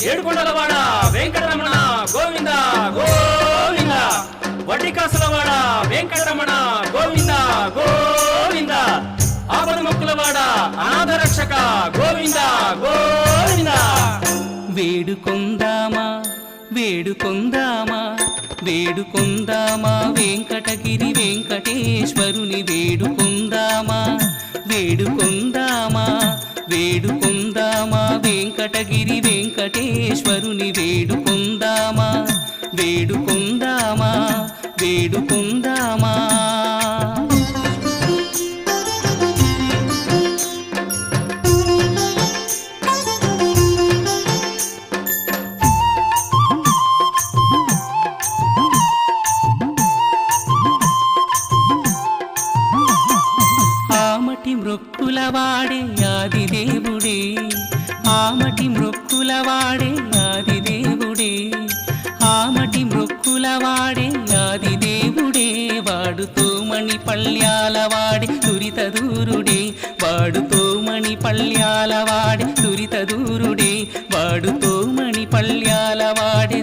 ఏడుకొండలవాడ వెంకటరమణ గోవింద గోవింద, వడ్డికాసులవాడ వెంకటరమణ గోవింద గోవింద, ఆపద మొక్కులవాడ అనాథ రక్షక గోవింద గోవింద. వేడుకొందామా వేడుకొందామా వేడుకొందామా వెంకటగిరి వెంకటేశ్వరుని వేడుకొందామా వేడుకొందామా వేడుకొందామా వెంకటగిరి వెంకటేశ్వరుని వేడుకొందామా వేడుకొందామా వేడుకొందామా. ఆమటి మృక్కులవాడే ఆదిదేవుడే, ఆమటి మృక్కులవాడే ఆదిదేవుడే, ఆమటి మృక్కులవాడే ఆదిదేవుడే, వాడుతో మణి పళ్ళ్యాలవాడే దురిత దూరుడే, వాడుతో మణి పళ్ళ్యాలవాడే దురిత దూరుడే, వాడుతో మణి పళ్ళ్యాలవాడే